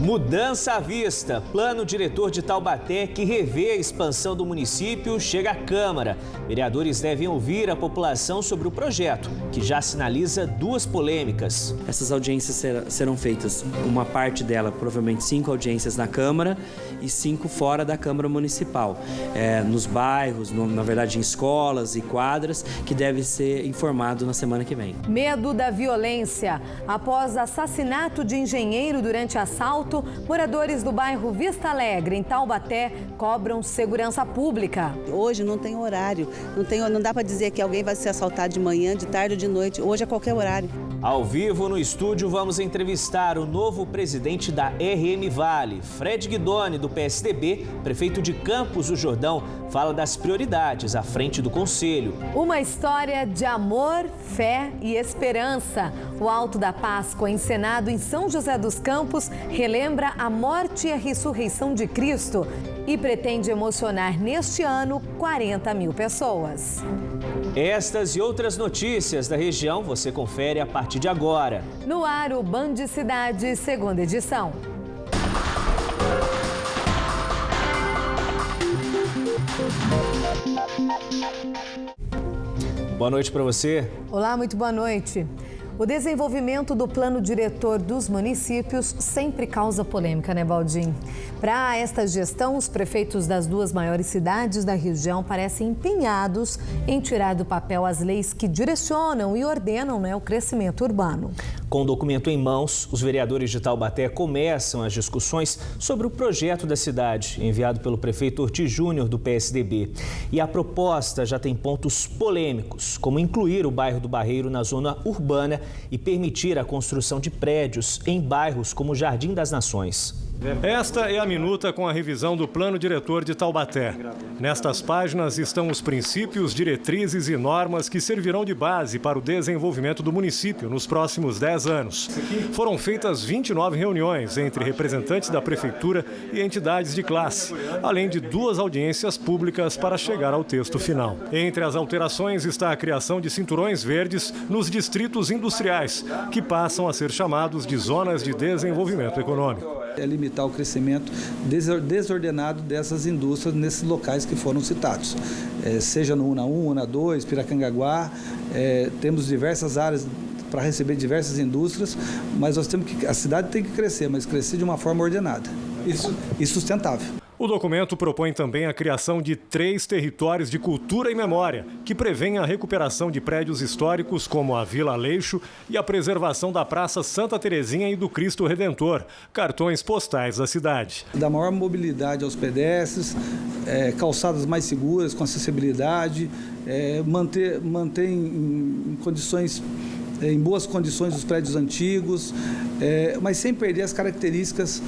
Mudança à vista. Plano diretor de Taubaté que revê a expansão do município chega à Câmara. Vereadores devem ouvir a população sobre o projeto, que já sinaliza duas polêmicas. Essas audiências serão feitas, uma parte dela, provavelmente 5 audiências na Câmara e 5 fora da Câmara Municipal. Nos bairros, na verdade em escolas e quadras, que deve ser informado na semana que vem. Medo da violência. Após assassinato de engenheiro durante assalto, moradores do bairro Vista Alegre, em Taubaté, cobram segurança pública. Hoje não tem horário, não dá para dizer que alguém vai ser assaltado de manhã, de tarde ou de noite, hoje é qualquer horário. Ao vivo no estúdio, vamos entrevistar o novo presidente da RM Vale, Fred Guidoni, do PSDB, prefeito de Campos do Jordão, fala das prioridades à frente do conselho. Uma história de amor, fé e esperança. O Alto da Páscoa, encenado em São José dos Campos, relembra a morte e a ressurreição de Cristo e pretende emocionar neste ano 40 mil pessoas. Estas e outras notícias da região você confere a partir de agora. No ar, o Band Cidade, segunda edição. Boa noite para você. Olá, muito boa noite. O desenvolvimento do plano diretor dos municípios sempre causa polêmica, né, Baldin? Para esta gestão, os prefeitos das duas maiores cidades da região parecem empenhados em tirar do papel as leis que direcionam e ordenam, né, o crescimento urbano. Com o documento em mãos, os vereadores de Taubaté começam as discussões sobre o projeto da cidade, enviado pelo prefeito Ortiz Júnior, do PSDB. E a proposta já tem pontos polêmicos, como incluir o bairro do Barreiro na zona urbana e permitir a construção de prédios em bairros como Jardim das Nações. Esta é a minuta com a revisão do Plano Diretor de Taubaté. Nestas páginas estão os princípios, diretrizes e normas que servirão de base para o desenvolvimento do município nos próximos 10 anos. Foram feitas 29 reuniões entre representantes da Prefeitura e entidades de classe, além de 2 audiências públicas para chegar ao texto final. Entre as alterações está a criação de cinturões verdes nos distritos industriais, que passam a ser chamados de zonas de desenvolvimento econômico. É limitar o crescimento desordenado dessas indústrias nesses locais que foram citados. Seja no UNA 1, UNA 2, Piracangaguá, temos diversas áreas para receber diversas indústrias, mas a cidade tem que crescer, mas crescer de uma forma ordenada e sustentável. O documento propõe também a criação de 3 territórios de cultura e memória, que prevêem a recuperação de prédios históricos como a Vila Aleixo e a preservação da Praça Santa Terezinha e do Cristo Redentor, cartões postais da cidade. Dar maior mobilidade aos pedestres, calçadas mais seguras, com acessibilidade, manter em boas condições os prédios antigos, mas sem perder as características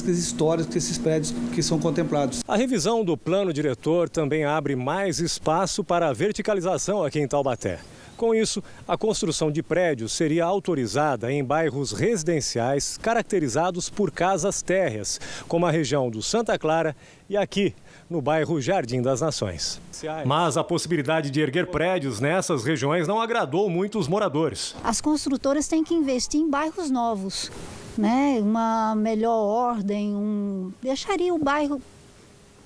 históricas desses prédios que são contemplados. A revisão do plano diretor também abre mais espaço para a verticalização aqui em Taubaté. Com isso, a construção de prédios seria autorizada em bairros residenciais caracterizados por casas térreas, como a região do Santa Clara e aqui, no bairro Jardim das Nações. Mas a possibilidade de erguer prédios nessas regiões não agradou muitos moradores. As construtoras têm que investir em bairros novos, né? Uma melhor ordem, deixaria o bairro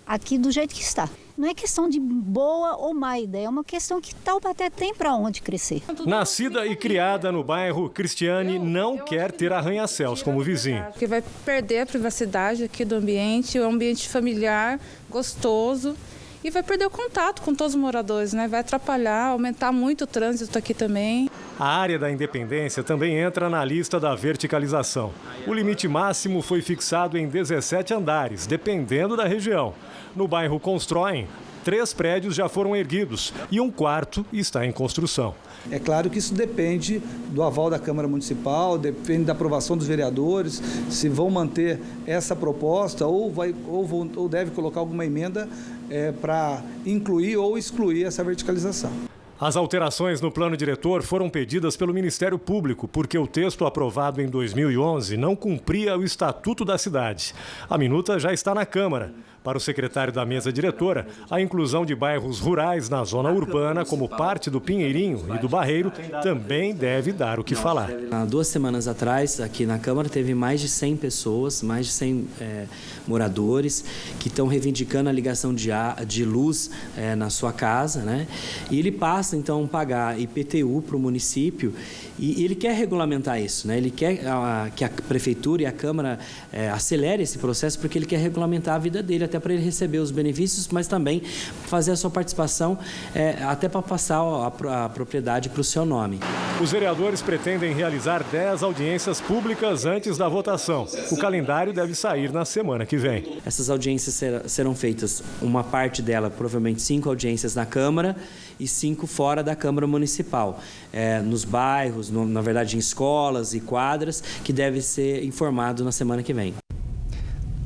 aqui do jeito que está. Não é questão de boa ou má ideia, é uma questão que Taubaté tem para onde crescer. Nascida e criada no bairro, Cristiane não quer ter arranha-céus como vizinho. Porque vai perder a privacidade aqui do ambiente, o ambiente familiar, gostoso, e vai perder o contato com todos os moradores, né? Vai atrapalhar, aumentar muito o trânsito aqui também. A área da Independência também entra na lista da verticalização. O limite máximo foi fixado em 17 andares, dependendo da região. No bairro Constroem, 3 prédios já foram erguidos e um 4º está em construção. É claro que isso depende do aval da Câmara Municipal, depende da aprovação dos vereadores, se vão manter essa proposta ou deve colocar alguma emenda para incluir ou excluir essa verticalização. As alterações no plano diretor foram pedidas pelo Ministério Público porque o texto aprovado em 2011 não cumpria o Estatuto da cidade. A minuta já está na Câmara. Para o secretário da mesa diretora, a inclusão de bairros rurais na zona urbana, como parte do Pinheirinho e do Barreiro, também deve dar o que falar. Há 2 semanas atrás, aqui na Câmara, teve mais de 100 pessoas, mais de 100 moradores que estão reivindicando a ligação de luz na sua casa, né? E ele passa, então, a pagar IPTU para o município e ele quer regulamentar isso, né? Ele quer que a Prefeitura e a Câmara acelere esse processo porque ele quer regulamentar a vida dele, até para ele receber os benefícios, mas também fazer a sua participação, até para passar a propriedade para o seu nome. Os vereadores pretendem realizar 10 audiências públicas antes da votação. O calendário deve sair na semana que vem. Essas audiências serão feitas, uma parte dela, provavelmente 5 audiências na Câmara e 5 fora da Câmara Municipal, nos bairros, na verdade em escolas e quadras, que deve ser informado na semana que vem.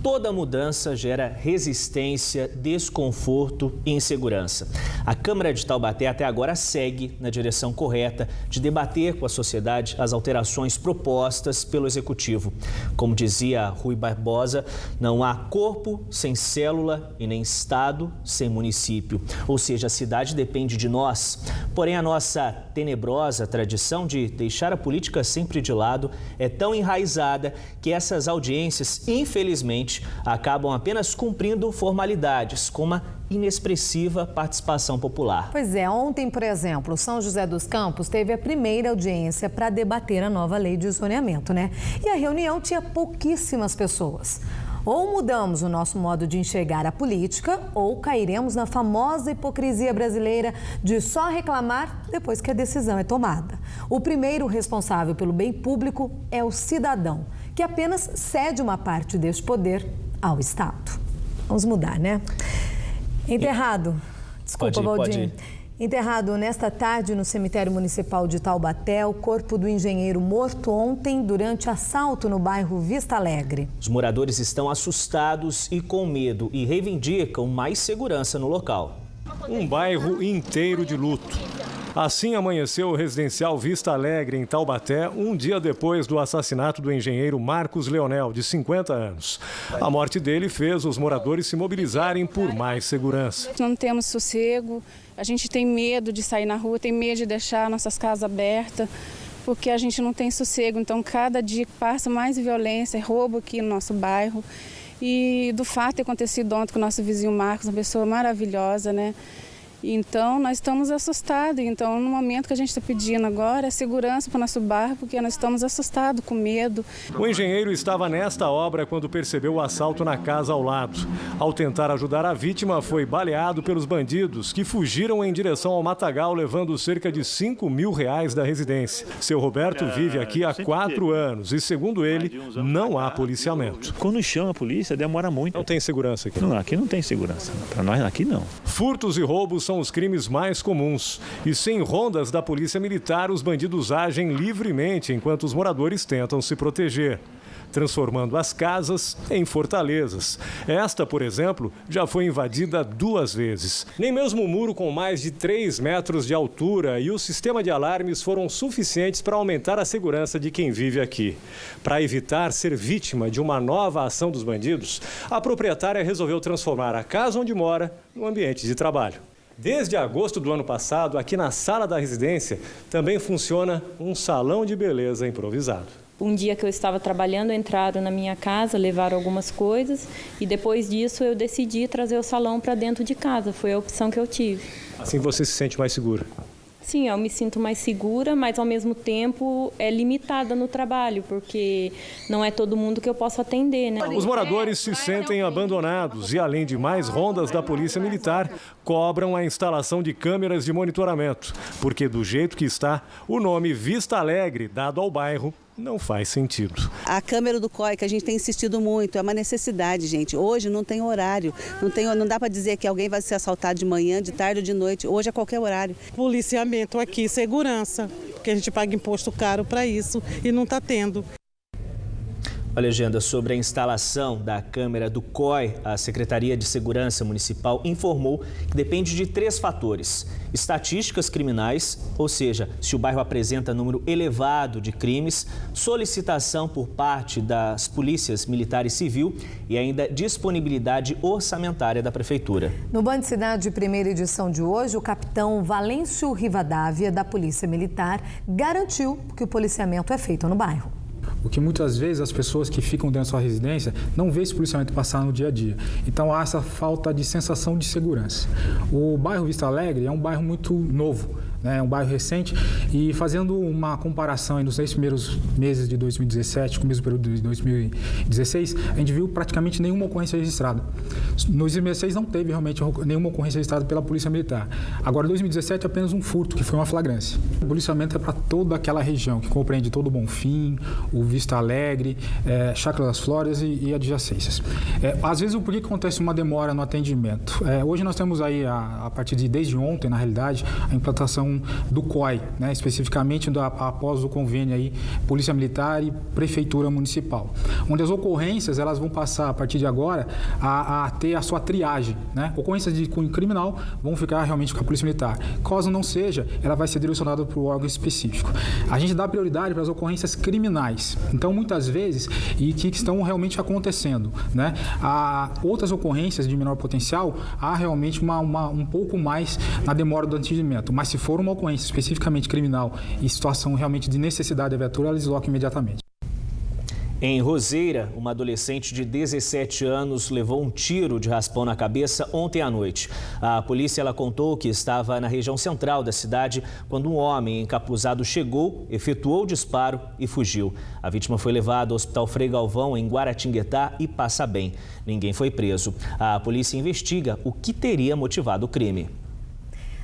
Toda mudança gera resistência, desconforto e insegurança. A Câmara de Taubaté até agora segue na direção correta de debater com a sociedade as alterações propostas pelo Executivo. Como dizia Rui Barbosa, não há corpo sem célula e nem Estado sem município. Ou seja, a cidade depende de nós. Porém, a nossa tenebrosa tradição de deixar a política sempre de lado é tão enraizada que essas audiências, infelizmente, acabam apenas cumprindo formalidades, como a inexpressiva participação popular. Pois é, ontem, por exemplo, São José dos Campos teve a primeira audiência para debater a nova lei de zoneamento, né? E a reunião tinha pouquíssimas pessoas. Ou mudamos o nosso modo de enxergar a política, ou cairemos na famosa hipocrisia brasileira de só reclamar depois que a decisão é tomada. O primeiro responsável pelo bem público é o cidadão, que apenas cede uma parte deste poder ao Estado. Vamos mudar, né? Enterrado. Desculpa, Valdir. Enterrado nesta tarde no cemitério municipal de Taubaté, o corpo do engenheiro morto ontem durante assalto no bairro Vista Alegre. Os moradores estão assustados e com medo e reivindicam mais segurança no local. Um bairro inteiro de luto. Assim amanheceu o residencial Vista Alegre, em Taubaté, um dia depois do assassinato do engenheiro Marcos Leonel, de 50 anos. A morte dele fez os moradores se mobilizarem por mais segurança. Não temos sossego, a gente tem medo de sair na rua, tem medo de deixar nossas casas abertas, porque a gente não tem sossego. Então, cada dia que passa, mais violência, roubo aqui no nosso bairro. E do fato de ter acontecido ontem com o nosso vizinho Marcos, uma pessoa maravilhosa, né? Então, nós estamos assustados. Então, no momento que a gente está pedindo agora é segurança para o nosso bairro, porque nós estamos assustados, com medo. O engenheiro estava nesta obra quando percebeu o assalto na casa ao lado. Ao tentar ajudar a vítima, foi baleado pelos bandidos, que fugiram em direção ao matagal, levando cerca de R$5 mil da residência. Seu Roberto vive aqui há 4 anos e, segundo ele, não há policiamento. Quando chama a polícia, demora muito. Não tem segurança aqui? Não, aqui não tem segurança. Para nós, aqui não. Furtos e roubos são os crimes mais comuns. E sem rondas da polícia militar, os bandidos agem livremente enquanto os moradores tentam se proteger, transformando as casas em fortalezas. Esta, por exemplo, já foi invadida 2 vezes. Nem mesmo o muro com mais de 3 metros de altura e o sistema de alarmes foram suficientes para aumentar a segurança de quem vive aqui. Para evitar ser vítima de uma nova ação dos bandidos, a proprietária resolveu transformar a casa onde mora num ambiente de trabalho. Desde agosto do ano passado, aqui na sala da residência, também funciona um salão de beleza improvisado. Um dia que eu estava trabalhando, entraram na minha casa, levaram algumas coisas e depois disso eu decidi trazer o salão para dentro de casa. Foi a opção que eu tive. Assim você se sente mais segura? Sim, eu me sinto mais segura, mas ao mesmo tempo é limitada no trabalho, porque não é todo mundo que eu posso atender, né? Os moradores se sentem abandonados e, além de mais rondas da Polícia Militar, cobram a instalação de câmeras de monitoramento, porque do jeito que está, o nome Vista Alegre, dado ao bairro, não faz sentido. A câmera do COI, que a gente tem insistido muito, é uma necessidade, gente. Hoje não tem horário, não dá para dizer que alguém vai ser assaltado de manhã, de tarde ou de noite. Hoje é qualquer horário. Policiamento aqui, segurança, porque a gente paga imposto caro para isso e não está tendo. A legenda sobre a instalação da câmera do COI, a Secretaria de Segurança Municipal informou que depende de 3 fatores: estatísticas criminais, ou seja, se o bairro apresenta número elevado de crimes, solicitação por parte das polícias militar e civil e ainda disponibilidade orçamentária da Prefeitura. No Band Cidade, primeira edição de hoje, o capitão Valêncio Rivadavia, da Polícia Militar, garantiu que o policiamento é feito no bairro. O que muitas vezes as pessoas que ficam dentro da sua residência não vê esse policiamento passar no dia a dia. Então há essa falta de sensação de segurança. O bairro Vista Alegre é um bairro muito novo, né? É um bairro recente, e fazendo uma comparação aí nos 10 primeiros meses de 2017 com o mesmo período de 2016, a gente viu praticamente nenhuma ocorrência registrada. Em 2016 não teve realmente nenhuma ocorrência registrada pela Polícia Militar. Agora, em 2017, apenas um furto, que foi uma flagrância. O policiamento é para toda aquela região, que compreende todo o Bonfim, o Vista Alegre, Chácara das Flores e adjacências. Às vezes, por que acontece uma demora no atendimento? Hoje nós temos aí, a partir de desde ontem, na realidade, a implantação do COI, né, especificamente após o convênio aí, Polícia Militar e Prefeitura Municipal, onde as ocorrências elas vão passar, a partir de agora, a ter a sua triagem. Né? Ocorrências de cunho criminal vão ficar realmente com a Polícia Militar. Caso não seja, ela vai ser direcionada para o órgão específico. A gente dá prioridade para as ocorrências criminais. Então, muitas vezes, e que estão realmente acontecendo, né? Há outras ocorrências de menor potencial, há realmente um pouco mais na demora do atendimento. Mas se for uma ocorrência especificamente criminal e situação realmente de necessidade da viatura, ela desloca imediatamente. Em Roseira, uma adolescente de 17 anos levou um tiro de raspão na cabeça ontem à noite. A polícia contou que estava na região central da cidade quando um homem encapuzado chegou, efetuou o disparo e fugiu. A vítima foi levada ao Hospital Frei Galvão, em Guaratinguetá, e passa bem. Ninguém foi preso. A polícia investiga o que teria motivado o crime.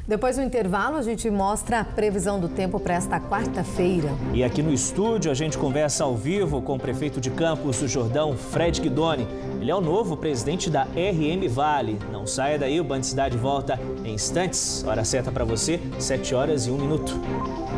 Depois do intervalo, a gente mostra a previsão do tempo para esta quarta-feira. E aqui no estúdio, a gente conversa ao vivo com o prefeito de Campos do Jordão, Fred Guidoni. Ele é o novo presidente da RM Vale. Não saia daí, o Band Cidade volta em instantes. Hora certa para você, 7h01.